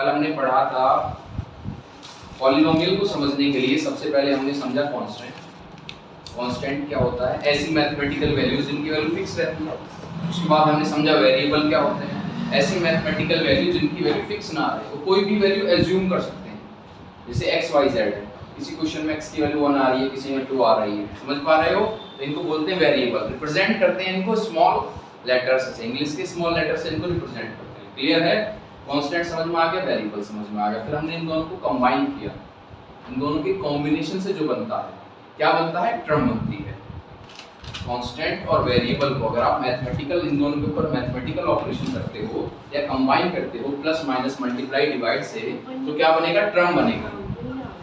कल हमने पढ़ा था पॉलिनोमियल को समझने के लिए सबसे पहले हमने समझा कांस्टेंट। कांस्टेंट क्या होता है? ऐसी मैथमेटिकल वैल्यूज जिनकी वैल्यू फिक्स रहती है। उसके बाद हमने समझा वेरिएबल क्या होते हैं, ऐसी मैथमेटिकल वैल्यू जिनकी वैल्यू फिक्स ना रहे, तो कोई भी वैल्यू एज्यूम कर सकते हैं। जैसे x y z है, किसी क्वेश्चन में x की वैल्यू 1 आ रही है, किसी में 2 आ रही है, समझ पा रहे हो? तो इनको बोलते हैं वेरिएबल। रिप्रेजेंट करते हैं इनको स्मॉल लेटर्स से, इंग्लिश के स्मॉल लेटर से इनको रिप्रेजेंट करते हैं। क्लियर है? कांस्टेंट समझ में आ गया, वेरिएबल समझ में आ गया। फिर हमने इन दोनों को कंबाइन किया, इन दोनों के कॉम्बिनेशन से जो बनता है क्या बनता है? टर्म बनती है। कांस्टेंट और वेरिएबल को अगर आप मैथमेटिकल इन दोनों के ऊपर मैथमेटिकल ऑपरेशन करते हो या कंबाइन करते हो प्लस माइनस मल्टीप्लाई डिवाइड से, तो क्या बनेगा? टर्म बनेगा।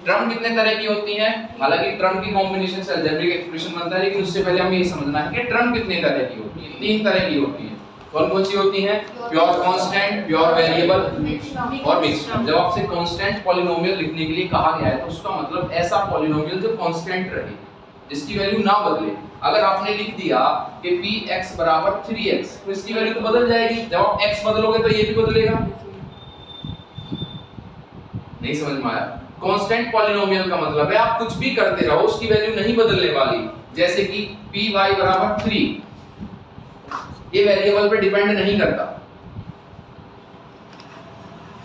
टर्म कितने तरह की होती हैं? हालांकि टर्म की कॉम्बिनेशन से अलजेब्रिक एक्सप्रेशन बनता है, लेकिन उससे पहले हमें ये समझना है कि टर्म कितने तरह की होती है। 3 तरह की होती है। कौन कौन सी होती हैं? प्योर कांस्टेंट, प्योर वेरिएबल और मिक्स्ड टर्म। जब आपसे कांस्टेंट पॉलिनोमियल लिखने के लिए कहा गया है तो उसका मतलब ऐसा पॉलिनोमियल जो कांस्टेंट रहे, जिसकी वैल्यू ना बदले। अगर आपने लिख दिया कि px बराबर 3x, तो इसकी वैल्यू तो बदल जाएगी। जब आप x बदलोगे तो ये भी बदलेगा। नहीं समझ में आया? कांस्टेंट पॉलिनोमियल का मतलब है आप कुछ भी करते रहो, उसकी वैल्यू नहीं बदलने वाली। जैसे कि py बराबर 3, ये वेरिएबल पे डिपेंड नहीं करता।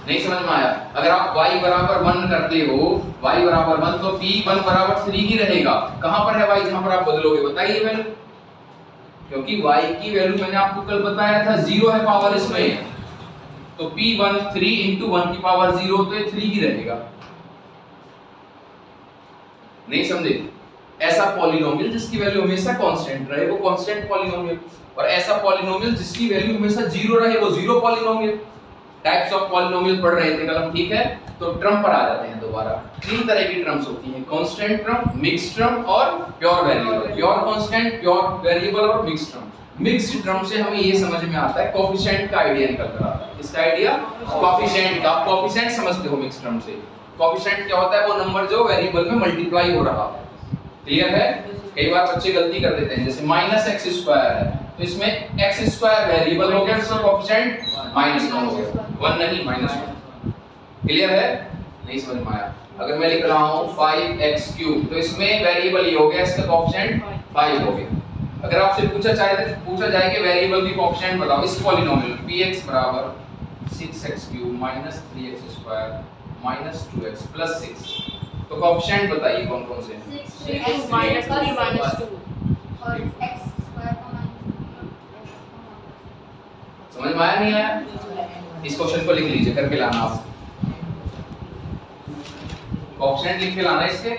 नहीं समझ में आया? अगर आप y बराबर 1 करते हो, y बराबर 1, तो p1 बराबर 3 ही रहेगा। कहां पर है y जहां पर आप बदलोगे? बताइए वैल्यू। क्योंकि y की वैल्यू मैंने आपको कल बताया था 0 है पावर इसमें, तो p1 3 into 1 की पावर 0, तो ये 3 ही रहेगा। नहीं समझे? ऐसा पॉलिनोमियल जिसकी वैल्यू हमेशा कांस्टेंट रहे वो कांस्टेंट पॉलिनोमियल, और ऐसा पॉलिनोमियल जिसकी वैल्यू हमेशा 0 रहे वो zero polynomial. Types of polynomial पढ़ रहे थे कल हम, ठीक है? तो टर्म पर आ जाते हैं दोबारा। 3 तरह की टर्म्स होती हैं, कांस्टेंट टर्म, मिक्स्ड टर्म और pure variable. Pure constant, pure variable और मिक्स्ड टर्म। मिक्स्ड टर्म से हमें ये समझ में आता है कोएफिशिएंट का आइडिया निकल कर आता है। किसका आइडिया? कोएफिशिएंट का। कोएफिशिएंट समझते हो मिक्स्ड टर्म से? कोएफिशिएंट क्या होता है? वो नंबर जो वेरिएबल में मल्टीप्लाई हो रहा है। क्लियर है? कई बार बच्चे गलती कर देते हैं, जैसे -x² है, तो इसमें x² वेरिएबल हो गया, इसका कोएफिशिएंट -1 हो गया, 1 नहीं -1। क्लियर है? नहीं समझ में आया? अगर मैं लिख रहा हूं 5x³, तो इसमें वेरिएबल ये हो गया, इसका कोएफिशिएंट 5 हो गया। अगर आपसे पूछा जाए कि वेरिएबल की कोएफिशिएंट बताओ इस पॉलिनोमियल px बराबर 6x³ -3x² -2x + 6, तो कोएफिशिएंट बताइए कौन कौन से? 6 -3 -2 और x² समझ में आया नहीं आया? इस क्वेश्चन को लिख लीजिए, करके लाना आप। कोएफिशिएंट लिख के लाना इसके,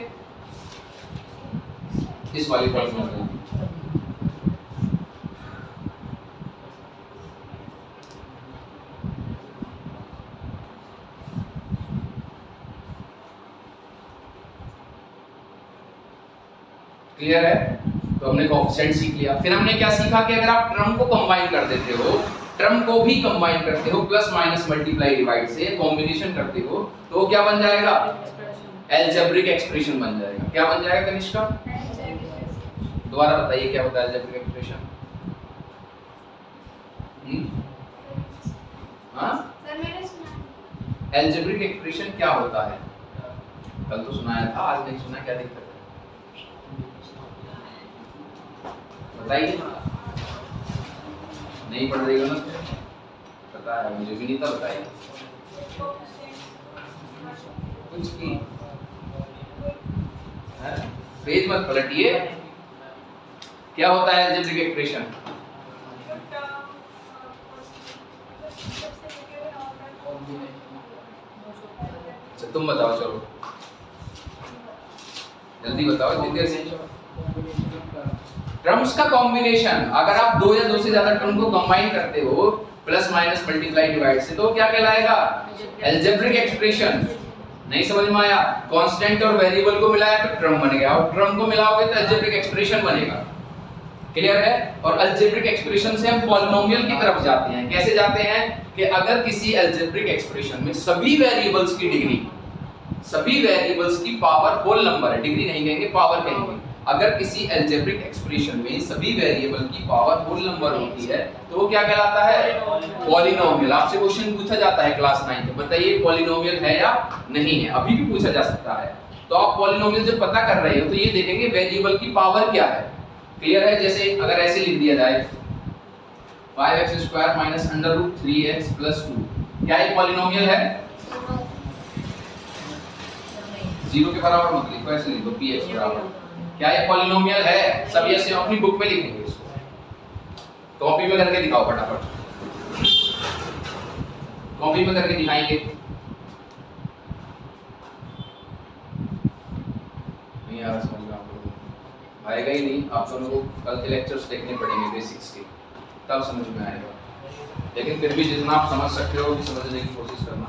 इस वाली पॉलिनोमियल। क्लियर है? तो हमने कोएफिशिएंट सीख लिया। फिर हमने क्या सीखा कि अगर आप टर्म को कंबाइन कर देते हो, टर्म को भी कंबाइन करते हो प्लस माइनस मल्टीप्लाई डिवाइड से, कॉम्बिनेशन करते हो, तो वो क्या बन जाएगा? अलजेब्रिक एक्सप्रेशन बन जाएगा। क्या बन जाएगा कनिष्का? दोबारा बताइए क्या होता है अलजेब्रिक एक्सप्रेशन? हाँ सर मैंने सुना। अलजेब्रिक एक्सप्रेशन क्या होता है? कल तो सुनाया था, आज नहीं सुना, क्या दिक्कत है? बताइए। नहीं पढ़ रही हो ना? पता है मुझे भी नहीं था, बताइए कुछ की पेज मत पलटिए। क्या होता है अलजेब्रिक एक्सप्रेशन? अच्छा तुम बताओ, चलो जल्दी बताओ, इतनी देर से। टर्म्स का कॉम्बिनेशन, अगर आप 2 या 2 से ज्यादा टर्म को कंबाइन करते हो प्लस माइनस मल्टीप्लाई डिवाइड से, तो क्या कहलाएगा? Algebraic expression. नहीं समझ में आया? कांस्टेंट और वेरिएबल को मिलाया तो टर्म बन गया, और टर्म को मिलाओगे तो अलजेब्रिक एक्सप्रेशन बनेगा। क्लियर है? और अलजेब्रिक एक्सप्रेशन से हम पॉलिनोमियल की तरफ जाते हैं। कैसे जाते हैं? कि अगर किसी अलजेब्रिक एक्सप्रेशन में सभी वेरिएबल्स की डिग्री, सभी वेरिएबल्स की पावर होल नंबर है, डिग्री नहीं कहेंगे, पावर कहेंगे, अगर किसी अलजेब्रिक एक्सप्रेशन में सभी वेरिएबल की पावर होल नंबर होती है तो वो क्या कहलाता है? पॉलिनोमियल। आपसे क्वेश्चन पूछा जाता है क्लास 9 में, बताइए पॉलिनोमियल है या नहीं है, अभी भी पूछा जा सकता है। तो आप पॉलिनोमियल जब पता कर रहे हो तो ये देखेंगे वेरिएबल की पावर क्या है। क्लियर है? जैसे अगर ऐसे लिख दिया जाए 5x² - √3x + 2, क्या ये पॉलिनोमियल है? 0 के बराबर मत लिखो, ऐसे लिखो px बराबर। क्या ये पॉलिनोमियल है? सब ऐसे अपनी बुक में लिखेंगे इसको। कॉपी में करके दिखाओ फटाफट, कॉपी में करके दिखाएंगे। नहीं आ रहा समझ में आप लोगों को? आएगा ही नहीं। आप दोनों को कल के लेक्चर्स देखने पड़ेंगे बेसिक्स के, तब समझ में आएगा। लेकिन फिर भी जितना आप समझ सकते हो कि समझने की कोशिश करना।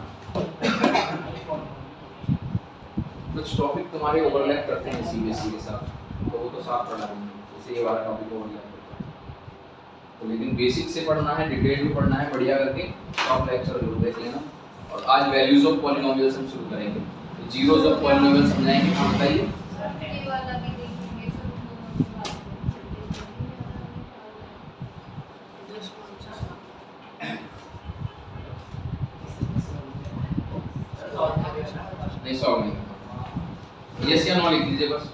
कुछ टॉपिक तुम्हारे ओवरलैप करते हैं सीबीएसई के साथ, तो वो तो साथ पढ़ा देंगे, जैसे ये वाला टॉपिक ओवरलैप करता है। तो लेकिन बेसिक से पढ़ना है, डिटेल में पढ़ना है बढ़िया करके, तो आप लेक्चर जरूर देख लेना। और आज वैल्यूज ऑफ पॉलिनोमियल्स हम शुरू करेंगे, तो जीरोज ऑफ पॉलिनोमियल्स समझाएंगे। हाँ बताइए। नहीं सॉल्व नहीं, यस या नो लिख दीजिए बस।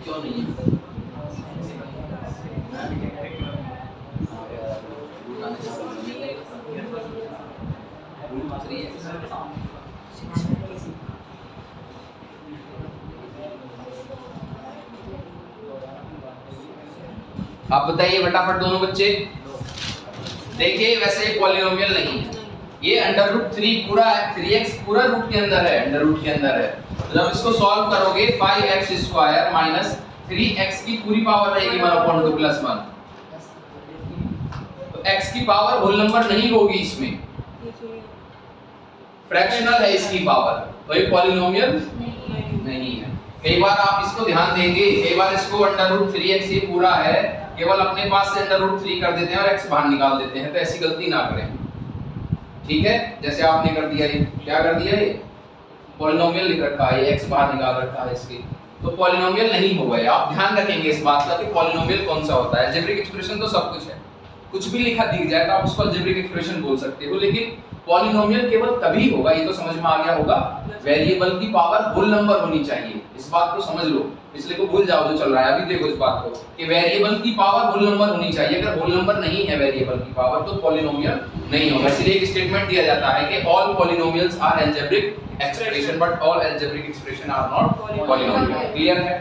क्यों नहीं? आप बताइए फटाफट दोनों बच्चे। देखिए वैसे ये पॉलिनोमियल नहीं है, ये √3 पूरा है, 3x पूरा रूट के अंदर है, अंडर रूट के अंदर है। तो जब इसको सॉल्व करोगे 5x² - 3x की पूरी पावर रहेगी 1/2 + 1। तो x की पावर होल नंबर नहीं होगी, इसमें फ्रैक्शनल है इसकी पावर, तो ये पॉलिनोमियल नहीं है। कई बार आप इसको ध्यान देंगे, कई बार इसको √3x ये पूरा है, केवल अपने पास से √3 कर देते हैं और x बाहर निकाल देते हैं, तो ऐसी गलती ना करें। ठीक है? जैसे आपने कर दिया, ये क्या कर दिया, ये पॉलिनोमियल लिख रखा है, ये x बाहर निकाल रखा है इसके, तो पॉलिनोमियल नहीं होगा। आप ध्यान रखेंगे इस बात का कि पॉलिनोमियल कौन सा होता है। अलजेब्रिक एक्सप्रेशन तो सब कुछ है, कुछ भी लिखा दिख जाए तो आप उसको अलजेब्रिक एक्सप्रेशन बोल सकते हो, लेकिन पॉलिनोमियल केवल तभी होगा, ये तो समझ में आ गया होगा, वेरिएबल की पावर होल नंबर होनी चाहिए। इस बात को समझ लो, पिछले को भूल जाओ जो चल रहा है, अभी देखो इस बात को कि वेरिएबल की पावर होल नंबर होनी चाहिए। अगर होल नंबर नहीं है वेरिएबल की पावर तो पॉलिनोमियल नहीं होगा। इसलिए एक स्टेटमेंट दिया जाता है कि all polynomials are algebraic expression but all algebraic expression are not polynomial. Clear है?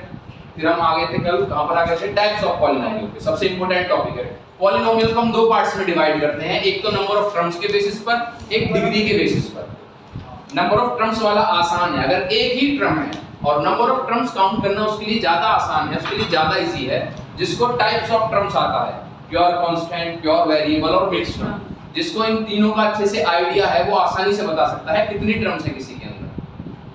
फिर हम आगे थे, कल कहां पर आ गए थे? टाइप्स ऑफ पॉलिनोमियल पे। सबसे इंपॉर्टेंट टॉपिक है पॉलिनोमियल को हम दो पार्ट्स में डिवाइड करते हैं, एक तो नंबर ऑफ टर्म्स के बेसिस पर, एक डिग्री के बेसिस पर। नंबर ऑफ टर्म्स वाला आसान है, अगर एक ही टर्म है और नंबर ऑफ टर्म्स काउंट करना उसके लिए ज्यादा आसान है, उसके लिए ज्यादा इजी है। जिसको टाइप्स ऑफ टर्म्स आता है, प्योर कांस्टेंट, प्योर वेरिएबल और मिक्स्ड टर्म, जिसको इन तीनों का अच्छे से आइडिया है वो आसानी से बता सकता है कितनी टर्म्स है किसी के अंदर।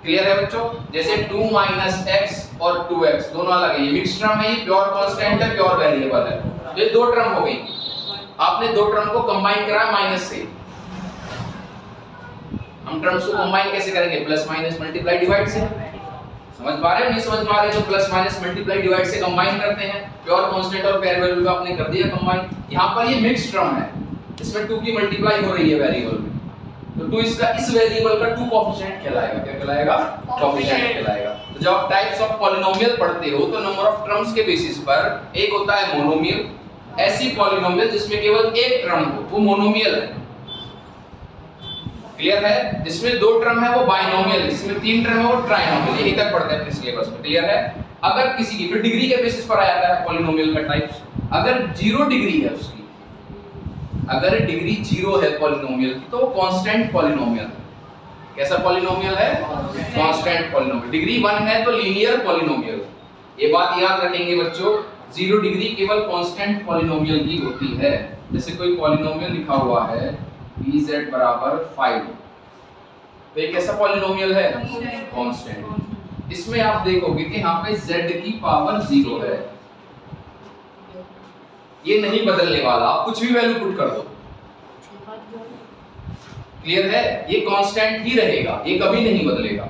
क्लियर है बच्चों? जैसे 2 - x और 2x दोनों अलग है, ये मिक्स्ड टर्म है, ये प्योर कांस्टेंट है, प्योर वेरिएबल है। ये दो टर्म हो गई, आपने दो टर्म को कंबाइन करा माइनस से। हम टर्म्स को कंबाइन कैसे करेंगे? प्लस माइनस मल्टीप्लाई डिवाइड से। समझ पा रहे हो? नहीं समझ पा रहे तो प्लस माइनस मल्टीप्लाई डिवाइड से कंबाइन करते हैं। प्योर कांस्टेंट और वेरिएबल को आपने कर दिया कंबाइन। यहां पर ये मिक्स्ड टर्म है, इसमें 2 की मल्टीप्लाई हो रही है वेरिएबल में, तो 2 इसका इस वेरिएबल का 2 कोएफिशिएंट कहलाएगा। क्या कहलाएगा? कोएफिशिएंट कहलाएगा। तो जब आप टाइप्स ऑफ पॉलिनोमियल पढ़ते हो तो नंबर ऑफ टर्म्स के बेसिस पर एक होता है मोनोमियल, ऐसी पॉलिनोमियल जिसमें केवल एक टर्म हो वो मोनोमियल है। क्लियर है? जिसमें दो टर्म है वो बाइनोमियल, जिसमें तीन टर्म है वो ट्राइनोमियल। यही तक पढ़ते हैं अपने सिलेबस में। क्लियर है? अगर किसी की, फिर डिग्री के बेसिस पर आ जाता है पॉलिनोमियल का टाइप्स। अगर 0 डिग्री है उसकी, अगर डिग्री 0 है पॉलिनोमियल की तो वो कांस्टेंट पॉलिनोमियल है। कैसा पॉलिनोमियल है? Constant polynomial. डिग्री 1 है तो लीनियर पॉलिनोमियल। ये बात याद रखेंगे बच्चों, 0 डिग्री केवल कांस्टेंट पॉलिनोमियल की होती है। जैसे कोई पॉलिनोमियल लिखा हुआ है pz = 5, तो ये कैसा पॉलिनोमियल है? कांस्टेंट। इसमें आप देखोगे कि यहाँ पे z की पावर 0 है, ये नहीं बदलने वाला, आप कुछ भी वैल्यू पुट कर दो। क्लियर है? ये कांस्टेंट ही रहेगा, ये कभी नहीं बदलेगा।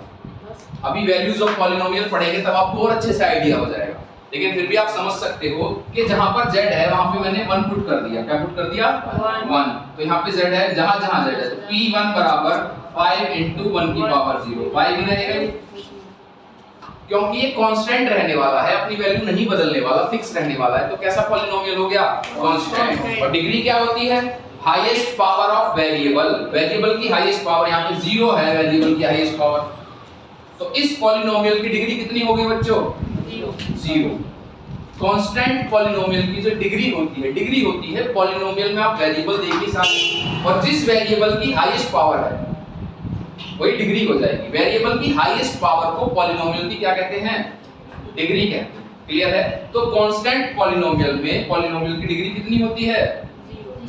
अभी वैल्यूज ऑफ पॉलिनोमियल पढ़ेंगे तब आपको और अच्छे से आइडिया हो जाएगा, लेकिन फिर भी आप समझ सकते हो कि जहां पर z है वहां पे मैंने 1 पुट कर दिया। क्या पुट कर दिया? 1। तो यहाँ पे z है, जहां जहां z है तो p1 बराबर 5 into 1 की पावर 0, 5 ही रहेगा क्योंकि ये कांस्टेंट रहने वाला है, अपनी वैल्यू नहीं बदलने वाला, फिक्स रहने वाला है। तो कैसा पॉलिनोमियल हो गया? कांस्टेंट। और डिग्री क्या होती है? Highest power of variable. Variable की हाईएस्ट पावर यहाँ पे 0 है, वेरिएबल की हाईएस्ट पावर। तो इस पॉलिनोमियल की डिग्री कितनी होगी बच्चों? 0। कांस्टेंट पॉलिनोमियल की जो डिग्री होती है पॉलिनोमियल में आप वेरिएबल देखिए सामने, और जिस वेरिएबल की हाईएस्ट पावर है वही डिग्री हो जाएगी। वेरिएबल की हाईएस्ट पावर को पॉलिनोमियल की क्या कहते हैं? डिग्री कहते हैं। क्लियर है? तो कांस्टेंट पॉलिनोमियल में पॉलिनोमियल की डिग्री कितनी होती है?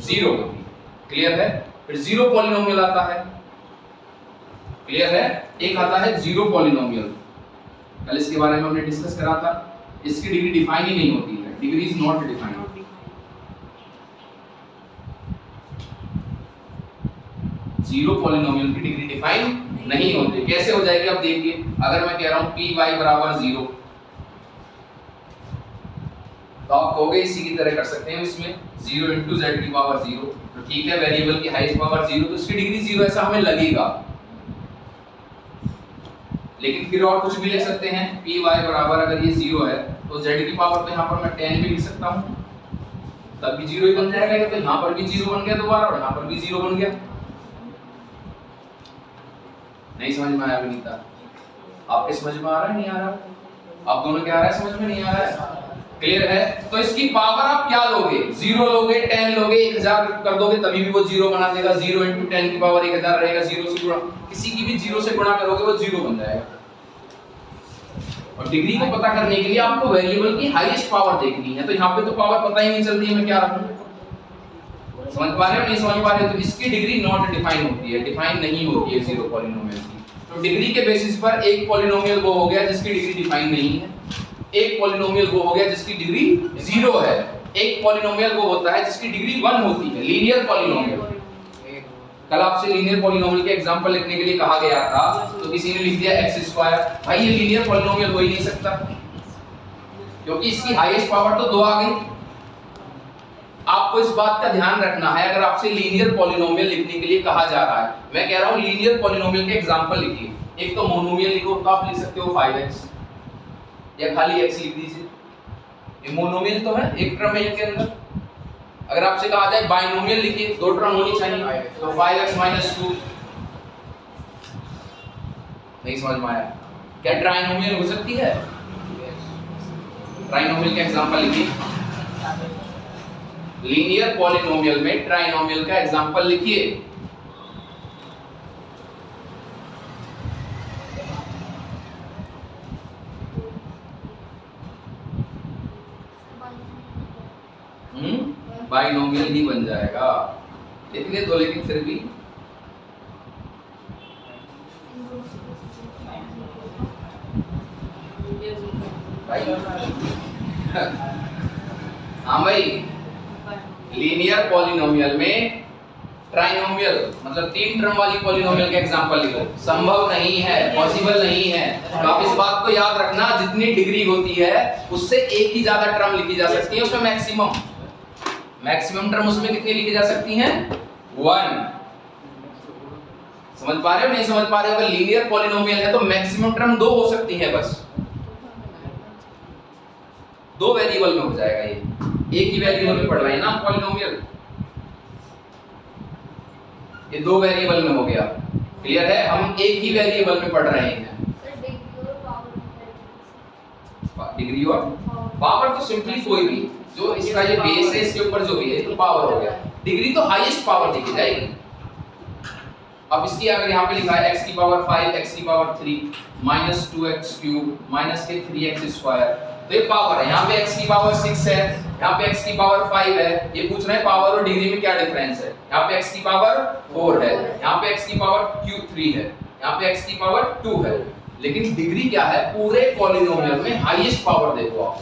0 होती है। क्लियर है? फिर 0 पॉलिनोमियल आता है। क्लियर है? एक आता है 0 पॉलिनोमियल, कल इसके बारे में हमने डिस्कस करा था। इसकी डिग्री डिफाइन ही नहीं होती है, degree is not defined. 0 polynomial की डिग्री डिफाइन नहीं होती। कैसे हो जाएगी अब देखिए, अगर मैं कह रहा हूं py बराबर 0, तो आप कहोगे इसी की तरह कर सकते हैं, इसमें 0 into z की पावर 0, तो ठीक है, वेरिएबल की हाईएस्ट पावर 0 तो इसकी डिग्री 0 ऐसा हमें लगेगा। लेकिन फिर और कुछ भी लिख सकते हैं, py बराबर अगर ये 0 है तो z की पावर तो यहाँ पर मैं 10 भी लिख सकता हूँ, तब भी 0 ही बन जाएगा। तो यहाँ पर भी 0 बन गया दोबारा, और यहाँ पर भी 0 बन गया। नहीं समझ में आया विनीता? आपके समझ में आ रहा है, नहीं आ रहा? आप दोनों क्या आ रहा है, समझ में नहीं आ रहा है? क्लियर है? तो इसकी पावर आप क्या लोगे? 0 लोगे, 10 लोगे, 1000 कर दोगे तभी भी वो 0 बना देगा। 0 into 10 की पावर 1000 रहेगा। 0 से गुणा, किसी की भी 0 से गुणा करोगे वो 0 बन जाएगा। और डिग्री को पता करने के लिए आपको वेरिएबल की हाईएस्ट पावर देखनी है, तो यहाँ पे तो पावर पता ही नहीं चलती है मैं क्या रखूं। समझ पा रहे हो, नहीं समझ पा रहे हो? तो इसकी डिग्री नॉट डिफाइन होती है, डिफाइन नहीं होती है 0 पॉलिनोमियल की। तो डिग्री के बेसिस पर एक पॉलिनोमियल वो हो गया जिसकी डिग्री डिफाइन नहीं है, एक पॉलिनोमियल वो हो गया जिसकी डिग्री 0 है, एक पॉलिनोमियल वो होता है जिसकी डिग्री 1 होती है, लीनियर पॉलिनोमियल। कल आपसे लीनियर पॉलिनोमियल के एग्जांपल लिखने के लिए कहा गया था, तो किसी ने लिख दिया x²। भाई ये लीनियर पॉलिनोमियल हो ही नहीं सकता, क्योंकि इसकी हाईएस्ट पावर तो 2 आ गई। आपको इस बात का ध्यान रखना है, अगर आपसे लीनियर पॉलिनोमियल लिखने के लिए कहा जा रहा है, मैं कह रहा हूं लीनियर पॉलिनोमियल के एग्जांपल लिखिए। एक तो मोनोमियल लिखो, तो आप लिख सकते हो 5x, या खाली x लिख दीजिए। ये मोनोमियल तो है, एक टर्म है इसके अंदर। अगर आपसे कहा जाए बाइनोमियल लिखिए, 2 टर्म होनी चाहिए, तो 5x - 2। नहीं समझ में आया? क्या ट्राइनोमियल हो सकती है? ट्राइनोमियल का एग्जांपल लिखिए। लीनियर पॉलिनोमियल में ट्राइनोमियल का एग्जांपल लिखिए। बाइनोमियल ही बन जाएगा, इतने दो, लेकिन फिर भी हाँ भाई, लीनियर पॉलिनोमियल में ट्राइनोमियल मतलब 3 टर्म वाली पॉलिनोमियल का एग्जांपल लिखो। संभव नहीं है, पॉसिबल नहीं है। तो आप इस बात को याद रखना, जितनी डिग्री होती है उससे एक ही ज्यादा टर्म लिखी जा सकती है उसमें। मैक्सिमम टर्म उसमें कितनी लिखी जा सकती हैं? 1। समझ पा रहे हो, नहीं समझ पा रहे हो? अगर लीनियर पॉलिनोमियल है तो मैक्सिमम टर्म 2 हो सकती है, बस 2 वेरिएबल में हो जाएगा। ये एक ही वेरिएबल में पढ़ रहे हैं ना पॉलिनोमियल, ये 2 वेरिएबल में हो गया। क्लियर है? हम एक ही वेरिएबल में पढ़ रहे हैं। डिग्री और पावर तो सिंपली कोई भी, जो इसका ये बेस है इसके ऊपर जो भी है तो पावर हो गया। डिग्री तो हाईएस्ट पावर देखी जाएगी। अब इसकी अगर यहाँ पे लिखा है x की पावर 5, x की पावर 3, -2x³ के 3x², तो ये पावर है। यहाँ पे x की पावर 6 है, यहाँ पे x की पावर 5 है। ये पूछ रहे हैं पावर और डिग्री में क्या डिफरेंस है। यहाँ पे x की पावर 4 है, यहाँ पे x की पावर 3 है, यहाँ पे x की पावर 2 है। लेकिन डिग्री क्या है? पूरे पॉलिनोमियल में हाईएस्ट पावर देखो आप,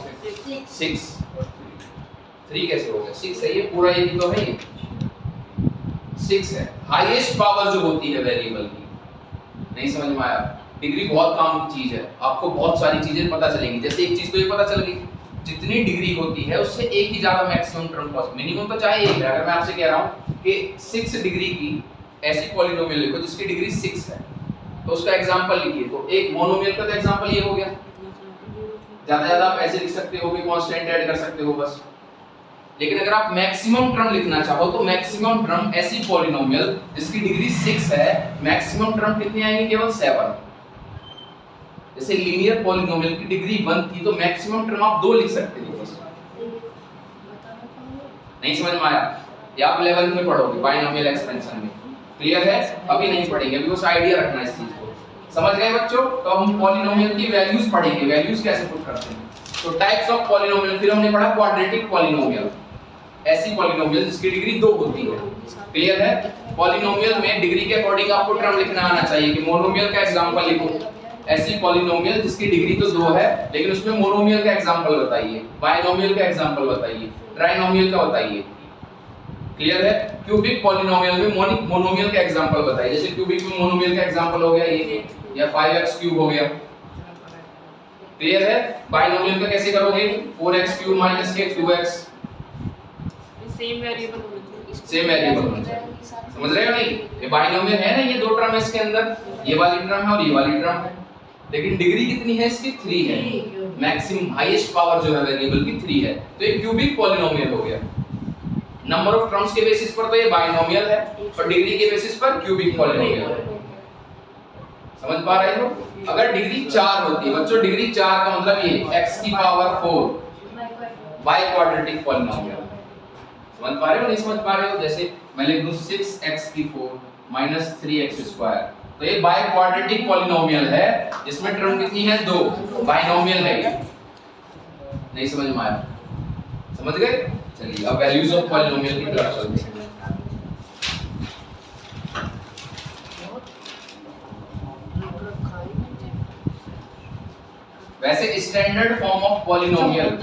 6। 3 कैसे हो गया? 6 है, ये पूरा ये भी तो है, ये 6 है। हाईएस्ट पावर जो होती है वेरिएबल की, नहीं समझ में आया? डिग्री बहुत काम की चीज है, आपको बहुत सारी चीजें पता चलेंगी। जैसे एक चीज तो ये पता चल गई, जितनी डिग्री होती है उससे एक ही ज्यादा मैक्सिमम टर्म कॉस्ट, मिनिमम तो चाहे एक है। अगर मैं आपसे कह रहा हूं कि 6 डिग्री की ऐसी पॉलिनोमियल लिखो जिसकी डिग्री 6 है, तो उसका एग्जांपल लिखिए। तो एक मोनोमियल का तो एग्जांपल ये हो गया, ज्यादा आप ऐसे लिख सकते हो कि कांस्टेंट ऐड कर सकते हो बस। लेकिन अगर आप मैक्सिमम टर्म लिखना चाहो तो मैक्सिमम टर्म ऐसी पॉलिनोमियल जिसकी डिग्री 6 है, मैक्सिमम टर्म कितनी आएंगी? केवल 7। जैसे लीनियर पॉलिनोमियल की डिग्री 1 थी तो मैक्सिमम टर्म आप 2 लिख सकते हो बस। नहीं समझ में आया? या आप 11th में पढ़ोगे बाइनोमियल एक्सपेंशन में, क्लियर है? अभी नहीं पढ़ेंगे, अभी बस आइडिया रखना है इस चीज को। समझ गए बच्चों? तो हम पॉलिनोमियल की वैल्यूज पढ़ेंगे, वैल्यूज कैसे पुट करते हैं। तो टाइप्स ऑफ पॉलिनोमियल, फिर हमने पढ़ा क्वाड्रेटिक पॉलिनोमियल, ऐसी पॉलिनोमियल जिसकी डिग्री 2 होती है, क्लियर है? पॉलिनोमियल में डिग्री के अकॉर्डिंग आपको टर्म लिखना आना चाहिए कि मोनोमियल का एग्जांपल लिखो, ऐसी पॉलिनोमियल जिसकी डिग्री तो 2 है लेकिन उसमें मोनोमियल का एग्जांपल बताइए, बाइनोमियल का एग्जांपल बताइए, ट्राइनोमियल का बताइए, क्लियर है? क्यूबिक पॉलिनोमियल में मोनोमियल का एग्जांपल बताइए। जैसे क्यूबिक में मोनोमियल का एग्जांपल हो गया ये, या 5x क्यूब हो गया, क्लियर है? बाइनोमियल का कैसे करोगे? 4x क्यूब माइनस के 2x, सेम वेरिएबल होना चाहिए, सेम वेरिएबल होना चाहिए। समझ रहे हो नहीं? ये बाइनोमियल है ना, ये 2 टर्म है इसके अंदर, ये वाली टर्म है और ये वाली टर्म है, लेकिन डिग्री कितनी है इसकी? 3 है। मैक्सिमम हाईएस्ट पावर जो है वेरिएबल की 3 है, तो ये क्यूबिक पॉलिनोमियल हो गया। नंबर ऑफ टर्म्स के बेसिस पर तो ये बाइनोमियल है और डिग्री के बेसिस पर क्यूबिक पॉलिनोमियल है। समझ पा रहे हो? अगर डिग्री 4 होती है बच्चों, डिग्री 4 का मतलब ये x की पावर 4 बाई क्वाड्रेटिक पॉलिनोमियल। समझ पा रहे हो नहीं समझ पा रहे हो? जैसे मैं लिख दूं 6x की 4 माइनस 3x स्क्वायर, तो ये बाई क्वाड्रेटिक पॉलिनोमियल है जिसमें टर्म कितनी है? 2, बाइनोमियल है ये। नहीं समझ में आया? समझ गए? चलिए अब वैल्यूज ऑफ पॉलिनोमियल की तरफ चलते हैं। वैसे स्टैंडर्ड फॉर्म ऑफ पॉलिनोमियल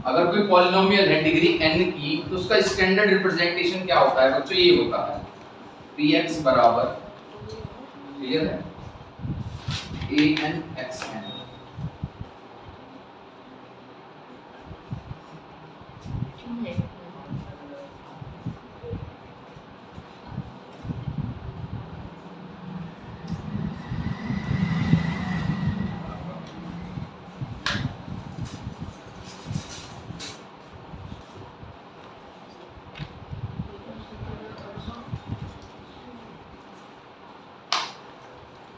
अगर कोई पॉलिनोमियल है डिग्री n की तो उसका स्टैंडर्ड रिप्रेजेंटेशन क्या होता है बच्चों? ये होता है px बराबर, क्लियर है, an xn।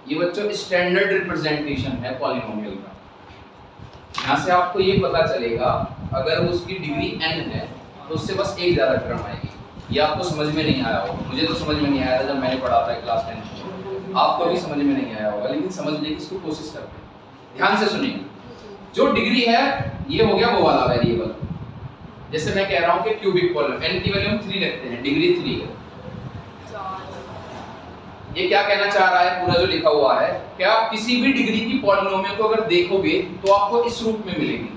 ये बच्चों स्टैंडर्ड रिप्रेजेंटेशन है पॉलिनोमियल का। यहाँ से आपको ये पता चलेगा अगर उसकी डिग्री n है तो उससे बस एक ज्यादा टर्म आएगी। ये आपको समझ में नहीं आया होगा, मुझे तो समझ में नहीं आया था जब मैंने पढ़ा था क्लास 10 में, आपको भी समझ में नहीं आया होगा, लेकिन समझने की इसको कोशिश करते हैं। ध्यान से सुनिए, जो डिग्री है ये हो गया वो वाला वेरिएबल। जैसे मैं कह रहा हूँ कि क्यूबिक पॉलिनोमियल n की वैल्यू हम 3 रखते हैं, डिग्री 3 है। ये क्या कहना चाह रहा है पूरा जो लिखा हुआ है, कि आप किसी भी डिग्री की पॉलिनोमियल को अगर देखोगे तो आपको इस रूप में मिलेगी।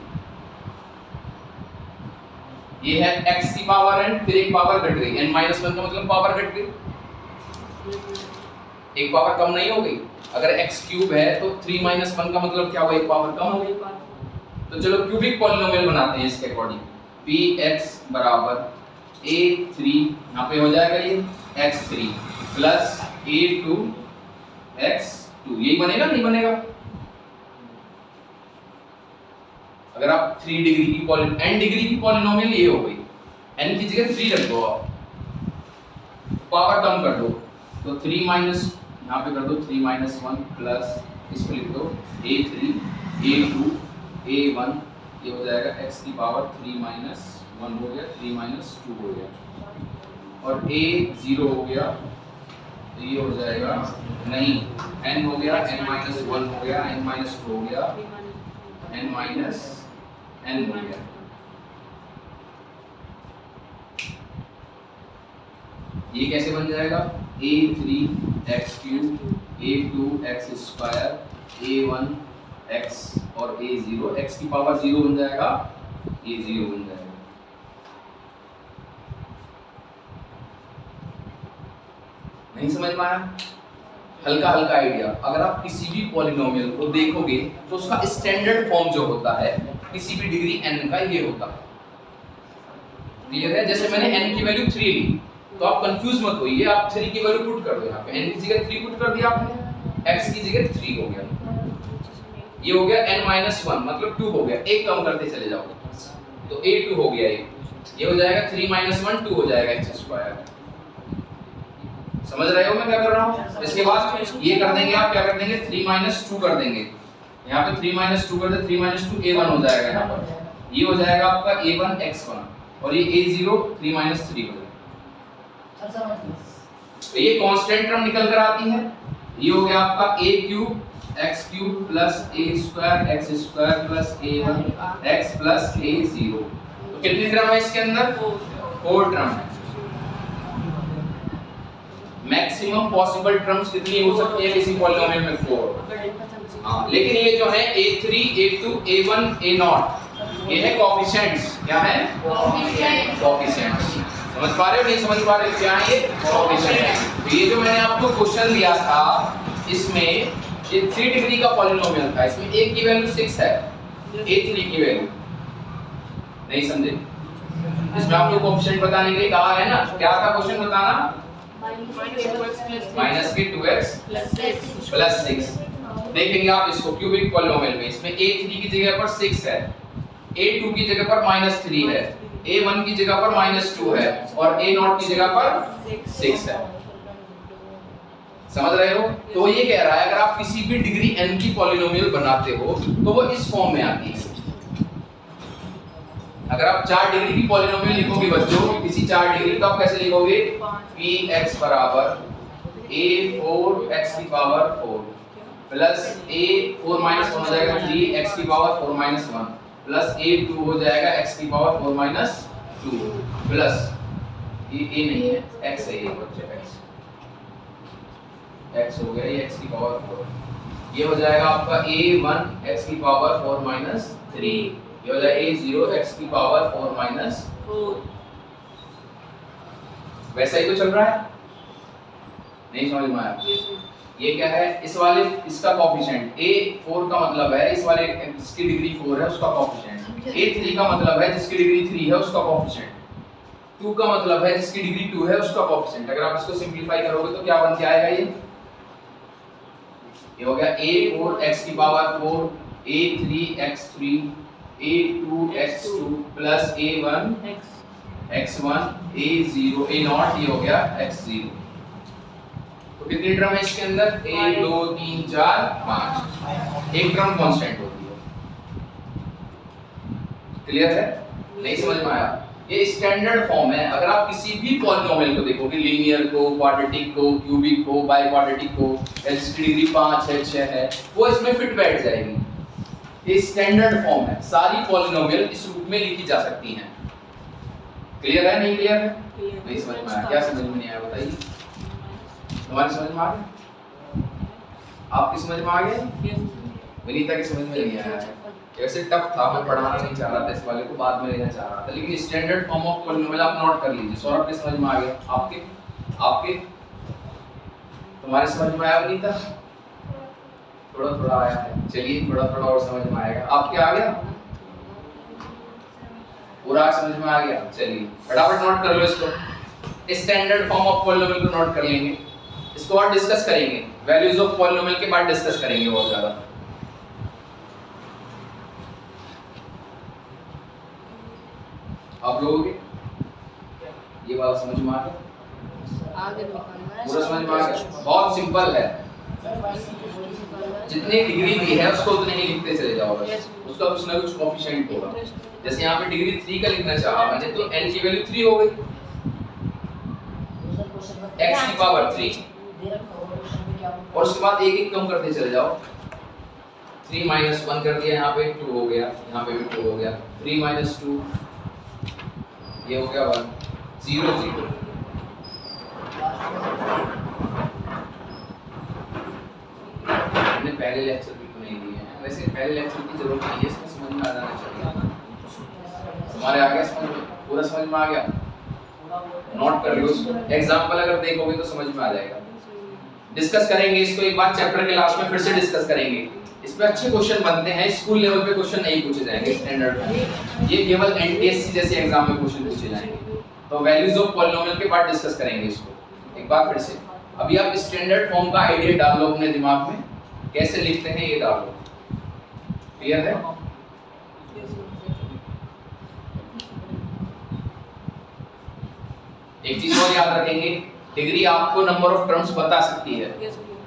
ये है x की पावर n, फिर एक पावर घट गई, n-1 का मतलब पावर घट गई, एक पावर कम नहीं हो गई। अगर x क्यूब है तो 3-1 का मतलब क्या हुआ? एक पावर कम हो गई। तो चलो क्यूबिक पॉलिनोमियल बनाते हैं इसके अकॉर्डिंग। px बराबर a3, यहाँ पे हो जाएगा ये x3 प्लस a2 x2, यही बनेगा नहीं बनेगा? अगर आप 3 डिग्री की n डिग्री की पॉलिनोमियल ये हो गई, n की जगह 3 रख दो, आप पावर कम कर दो तो 3 माइनस यहाँ पे कर दो 3-1 प्लस इसको लिख दो a3 a2 a1, ये हो जाएगा x की पावर 3-1 हो गया, 3-2 हो गया, और a0 हो गया, तो ये हो जाएगा नहीं, n हो गया, n-1 हो गया, n-2 हो गया, n-n हो गया। ये कैसे बन जाएगा a3x3 a2x2 a1x और a0 x की पावर 0 बन जाएगा a0 बन जाएगा। नहीं समझ में आया? हल्का हल्का आइडिया। अगर आप किसी भी पॉलिनोमियल को देखोगे तो उसका स्टैंडर्ड फॉर्म जो होता है किसी भी डिग्री n का ये होता है। क्लियर है? जैसे मैंने n की वैल्यू 3 ली तो आप कंफ्यूज मत होइए, आप 3 की वैल्यू पुट कर दो यहाँ पे। n की जगह 3 पुट कर दिया आपने, x की जगह 3 हो गया, ये हो गया n-1 मतलब 2 हो गया, एक कम करते चले जाओ तो a2 हो गया, ये हो जाएगा 3-1 2 हो जाएगा x²। समझ रहे हो मैं क्या कर रहा हूँ? इसके बाद ये कर देंगे, आप क्या कर देंगे 3-2 कर देंगे, यहाँ पे 3-2 कर दे, 3-2 a1 हो जाएगा, यहाँ पर ये हो जाएगा आपका a1 x1 और ये a0 3-3 हो जाएगा। तो ये कांस्टेंट टर्म निकल कर आती है, ये हो गया आपका a³ x³ plus a² x² plus a1 x plus a0। तो कितनी टर्म है इसके अंदर? 4 टर्म है। मैक्सिमम पॉसिबल टर्म्स कितनी हो सकती है किसी पॉलिनोमियल में? 4। हाँ, लेकिन ये जो है a3 a2 a1 a0 ये है कोएफिशिएंट्स। क्या है? कोएफिशिएंट्स। समझ पा रहे हो नहीं समझ पा रहे हो? क्या है ये? कोएफिशिएंट। तो ये जो मैंने आपको क्वेश्चन दिया था इसमें ये 3 डिग्री का पॉलिनोमियल था, इसमें a की वैल्यू 6 है, a3 की वैल्यू नहीं समझे? इसमें आपको कोएफिशिएंट बताने के लिए कहा है ना, क्या था क्वेश्चन बताना? माइनस के 2x प्लस 6। देखेंगे आप इसको क्यूबिक पॉलिनोमियल में, इसमें a3 की जगह पर 6 है, a2 की जगह पर -3 है, a1 की जगह पर -2 है और a0 की जगह पर 6 है। समझ रहे हो? तो ये कह रहा है अगर आप किसी भी डिग्री n की पॉलिनोमियल बनाते हो तो वो इस फॉर्म में आती है। अगर आप 4 डिग्री की पॉलिनोमियल लिखोगे बच्चों, किसी 4 डिग्री तो आप कैसे लिखोगे? px बराबर a4 x की पावर 4 प्लस a4 -1 हो जाएगा 3 x की पावर 4 -1 प्लस a2 हो जाएगा x की पावर 4 -2 प्लस ये a नहीं है x है, ये बच्चे x हो गया, ये x की पावर 4, ये हो जाएगा आपका a1 x की पावर 4 -3, ये हो जाएगा a0 x की पावर 4 वैसा ही तो चल रहा है, नहीं समझ में आया? ये क्या है? इस वाले इसका कोएफिशिएंट a4 का मतलब है इस वाले जिसकी डिग्री 4 है उसका कोएफिशिएंट, a3 का मतलब है जिसकी डिग्री 3 है उसका कोएफिशिएंट, 2 का मतलब है जिसकी डिग्री 2 है उसका कोएफिशिएंट। अगर आप इसको सिंपलीफाई करोगे तो क्या बन के आएगा? ये हो गया a4 x की power 4 a3 x3 a2 x2 plus a1 x1 a0 a0 ये हो गया x0। तो कितनी टर्म है इसके अंदर? 1 2 3 4 5, एक टर्म कांस्टेंट होती है। क्लियर है? नहीं समझ में आया? ये स्टैंडर्ड फॉर्म है। अगर आप किसी भी पॉलिनोमियल को देखोगे, लीनियर को, क्वाड्रेटिक को, क्यूबिक को, बाई क्वाड्रेटिक को, जिसकी डिग्री 5 है 6 है, वो इसमें फिट बैठ जाएगी। ये स्टैंडर्ड फॉर्म है, सारी पॉलिनोमियल इस रूप में लिखी जा सकती हैं। क्लियर है? नहीं क्लियर है? नहीं समझ में आया? क्या समझ में नहीं आया बताइए? तुम्हारी समझ में आ गया? आपकी समझ में आ गया? विनीता की समझ में नहीं आया? वैसे टफ था, मैं पढ़ाना नहीं चाह रहा था इस वाले को, बाद में लेना चाह रहा था, लेकिन स्टैंडर्ड फॉर्म ऑफ पॉलिनोमियल आप नोट कर लीजिए। सौरभ की समझ में आ गया? आपके तुम्हारे समझ में आया विनीता? थोड़ा थोड़ा आया है, चलिए थोड़ा थोड़ा और समझ में आएगा। आपके आ गया? पूरा समझ में आ गया? चलिए फटाफट नोट कर लो इसको। स्टैंडर्ड फॉर्म ऑफ पॉलिनोमियल को नोट कर लेंगे, इसको और डिस्कस करेंगे, वैल्यूज ऑफ पॉलिनोमियल के बाद डिस्कस करेंगे बहुत ज्यादा। आप लोगों के ये वाला समझ में आ गया? आगे निकालना है, पूरा समझ में आ गया? बहुत सिंपल है, जितनी डिग्री दी है उसको उतने ही लिखते चले जाओ बस, उसका कुछ ना कुछ कोएफिशिएंट होगा। जैसे यहाँ पे डिग्री 3 का लिखना चाहा मैंने तो n की वैल्यू 3 हो गई, x की पावर 3, और उसके बाद एक एक कम करते चले जाओ। 3 -1 कर दिया, यहाँ पे 2 हो गया, यहाँ पे भी 2 हो गया, 3 - 2 ये हो गया 1 0 0। हमने पहले लेक्चर भी तो नहीं दिए हैं, वैसे पहले लेक्चर की जरूरत नहीं है, इसमें समझ में आ जाना चाहिए। हमारे आ गया समझ में, पूरा समझ में आ गया, नोट कर लो इसको, एग्जांपल अगर देखोगे तो समझ में आ जाएगा। डिस्कस करेंगे इसको एक बार चैप्टर के लास्ट में, फिर से डिस्कस करेंगे। इस पे अच्छे क्वेश्चन बनते हैं, स्कूल लेवल पे क्वेश्चन नहीं पूछे जाएंगे स्टैंडर्ड में, ये केवल एनटीएससी जैसे एग्जाम में क्वेश्चन पूछे जाएंगे। तो वैल्यूज ऑफ पॉलिनोमियल के बाद डिस्कस करेंगे इसको एक बार फिर से। अभी आप स्टैंडर्ड फॉर्म का आइडिया डाल लो अपने दिमाग में, कैसे लिखते हैं ये डाल लो, क्लियर है? एक चीज और याद रखेंगे, डिग्री आपको नंबर ऑफ टर्म्स बता सकती है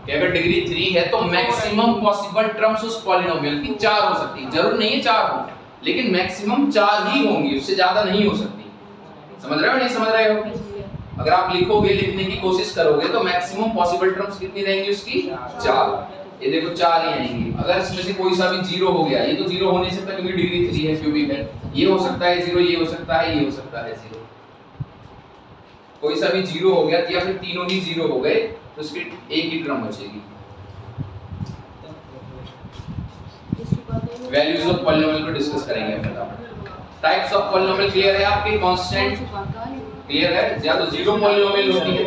कि अगर डिग्री 3 है तो मैक्सिमम पॉसिबल टर्म्स उस पॉलिनोमियल की 4 हो सकती है। जरूर नहीं है 4 हो, लेकिन मैक्सिमम 4 ही होंगी, उससे ज्यादा नहीं हो सकती। समझ रहे हो नहीं समझ रहे हो? अगर आप लिखोगे, लिखने की कोशिश करोगे तो मैक्सिमम पॉसिबल टर्म्स कितनी रहेंगी उसकी? 4। ये देखो 4 ही आएंगी। अगर इसमें से कोई सा भी 0 हो गया, ये तो 0 हो नहीं सकता क्योंकि डिग्री 3 है, क्यूबिक है, ये हो सकता है 0, ये हो सकता है, ये हो सकता है 0। कोई सा भी 0 हो गया या फिर तीनों ही 0 हो गए तो उसकी एक ही टर्म बचेगी। वैल्यूज ऑफ पॉलिनोमियल को डिस्कस करेंगे फटाफट। टाइप्स ऑफ पॉलिनोमियल क्लियर है आपके? कांस्टेंट क्लियर है? या तो 0 पॉलिनोमियल होती है,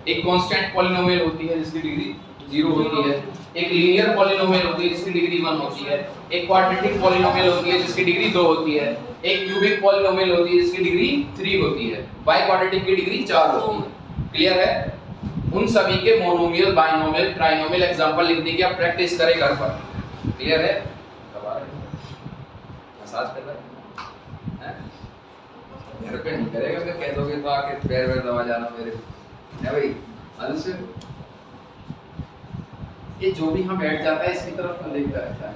एक कांस्टेंट पॉलिनोमियल होती है जिसकी डिग्री 0 होती है, एक लीनियर पॉलिनोमियल होती है जिसकी डिग्री 1 होती है, एक क्वाड्रेटिक पॉलिनोमियल होती है जिसकी डिग्री 2 होती है, एक क्यूबिक पॉलिनोमियल होती है जिसकी डिग्री 3 होती है, बाई क्वाड्रेटिक की डिग्री 4 होती है। क्लियर है? उन सभी के मोनोमियल, बाइनोमियल, ट्राइनोमियल एग्जांपल लिखने की आप प्रैक्टिस करें घर पर। क्लियर है? मसाज कर रहा है? घर पे नहीं करेगा, अगर कह दोगे तो आके पैर वैर दबा जाना मेरे, है भाई? अंश ये जो भी यहाँ बैठ जाता है इसकी तरफ तो देखता रहता है।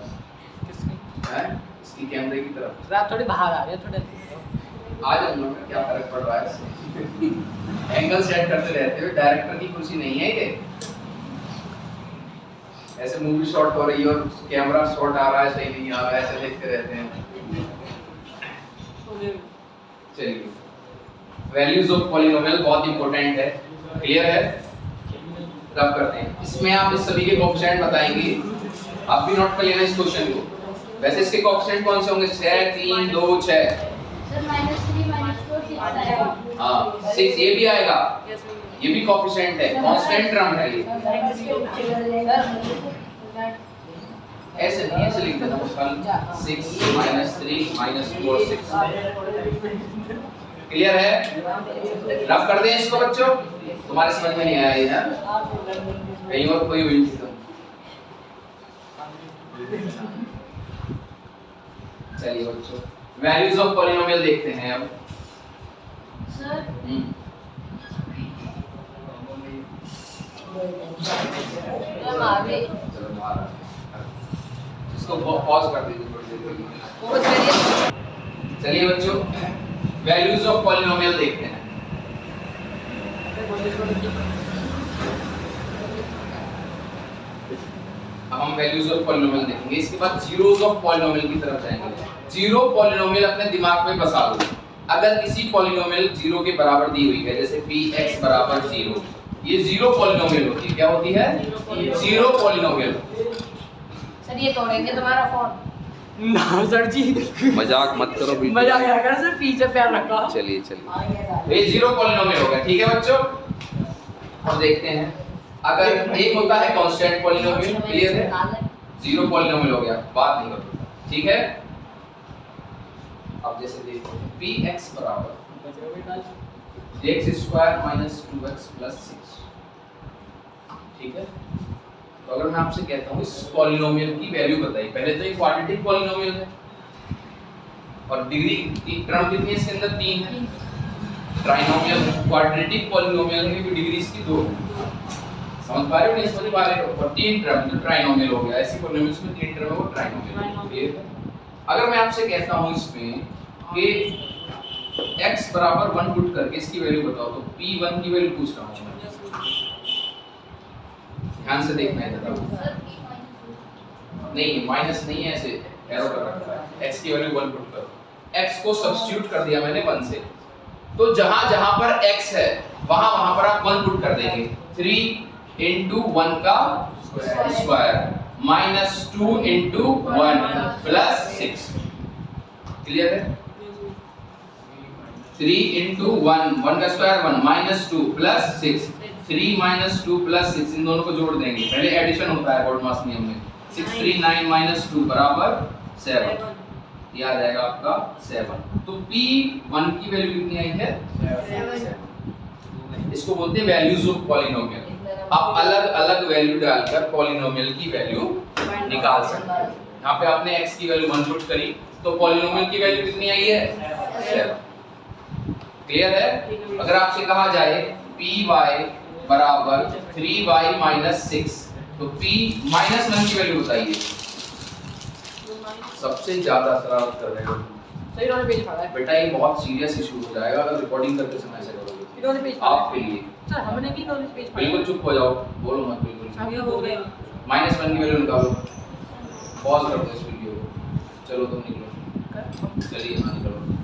किसकी? हैं? इसकी कैमरे की तरफ। रात थोड़ी बाहर आ रही है, थोड़े आ जाऊंगा मैं, क्या फर्क पड़ रहा है इससे? एंगल सेट करते रहते हो, डायरेक्टर की कुर्सी नहीं है ये। ऐसे मूवी शॉट हो रही है और कैमरा शॉट आ रहा है, सही नहीं आ रहा है, ऐसे देखते रहते हैं। चलिए, वैल्यूज ऑफ पॉलिनोमियल बहुत इंपॉर्टेंट है। क्लियर है? रब करते हैं। इसमें आप इस सभी के कोएफिशिएंट बताएंगे, आप भी नोट कर लेना इस क्वेश्चन को। वैसे इसके कोएफिशिएंट कौन से होंगे? 6, 3, 2, 6। सर -3 -4 6 आएगा। हां 6 ये भी आएगा, ये भी कोएफिशिएंट है, कांस्टेंट टर्म है ये। ऐसे नहीं, ऐसे लिख देना मुस्कान, 6 -3 -4 6। क्लियर है? रब कर दें इसको बच्चों, तुम्हारे समझ में नहीं आया ये ना, कहीं और कोई हुई थी। चलिए बच्चों, वैल्यूज ऑफ पॉलिनोमियल देखते हैं अब। सर चलो मारा, इसको पॉज कर दीजिए थोड़ी देर के लिए। चलिए बच्चों, वैल्यूज ऑफ पॉलिनोमियल देखते हैं। अब हम वैल्यूज ऑफ पॉलिनोमियल देखेंगे, इसके बाद जीरोस ऑफ पॉलिनोमियल की तरफ जाएंगे। जीरो पॉलिनोमियल अपने दिमाग में बसा लो। अगर किसी पॉलिनोमियल 0 के बराबर दी हुई है, जैसे px बराबर 0, ये जीरो पॉलिनोमियल होती है। क्या होती है? Zero polynomial. सर ये तोड़ेंगे तुम्हारा फोन। ना सर जी, मजाक मत करो बिल्कुल। मजाक क्या कर सर, पीछे पैर रखा। चलिए चलिए, ये जीरो पॉलिनोमियल हो गया। ठीक है बच्चों, अब देखते हैं अगर एक होता है कांस्टेंट पॉलिनोमियल। क्लियर है? जीरो पॉलिनोमियल हो गया, बात नहीं करता। ठीक है? अब जैसे देखो px बराबर x² - 2x + 6। ठीक है? तो अगर मैं आपसे कहता हूँ इस पॉलिनोमियल की वैल्यू बताइए, पहले तो ये क्वाड्रेटिक पॉलिनोमियल है और डिग्री की टर्म कितनी है इसके अंदर? 3 है। ट्राइनोमियल क्वाड्रेटिक पॉलिनोमियल है कि डिग्री इसकी 2 है। समझ पा रहे हो नहीं समझ पा रहे हो? और 3 टर्म तो ट्राइनोमियल हो गया। ऐसी पॉलिनोमियल्स में 3 टर्म है वो ट्राइनोमियल है। अगर मैं आपसे कहता हूँ इसमें कि x बराबर 1 पुट करके इसकी वैल्यू बताओ, तो p1 की वैल्यू पूछ रहा हूँ मैं। ध्यान से देखना है जरा। नहीं माइनस नहीं है, ऐसे एरो कर रखा है। x की वैल्यू 1 पुट करो। x को सब्स्टिट्यूट कर दिया मैंने 1 से, तो जहां जहां पर x है वहां वहां पर आप 1 पुट कर देंगे। 3 into 1 का square minus 2 into 1 plus 6। Clear है? 3 into 1 1 का square 1 minus 2 plus 6। 3 minus 2 plus 6 इन दोनों को जोड़ देंगे। पहले एडिशन होता है बोर्ड मास नियम में। 6 3 9 minus 2 बराबर 7। ये आ जाएगा आपका 7। तो P1 की वैल्यू कितनी आई है? 7। इसको बोलते हैं वैल्यूज ऑफ पॉलिनोमियल। आप अलग अलग वैल्यू डालकर पॉलिनोमियल की वैल्यू निकाल सकते हैं। यहाँ पे आपने x की वैल्यू 1 पुट करी तो पॉलिनोमियल की वैल्यू कितनी आई है? 7। क्लियर है? अगर आपसे कहा जाए py बराबर 3y minus 6 तो p minus 1 की वैल्यू बताइए। सबसे ज्यादा शरारत कर रहे हो सर इन्होंने पेज फाड़ा है। बेटा, ये बहुत सीरियस इशू हो जाएगा अगर रिकॉर्डिंग करते समय ऐसे करोगे। इन्होंने पेज फाड़ा आपके लिए सर हमने भी इन्होंने पेज फाड़ा। बिल्कुल चुप हो जाओ, बोलो मत बिल्कुल। ये हो गया। -1 की वैल्यू निकालो। पॉज कर दो इस वीडियो को। चलो तुम निकलो। चलिए हाँ, निकलो।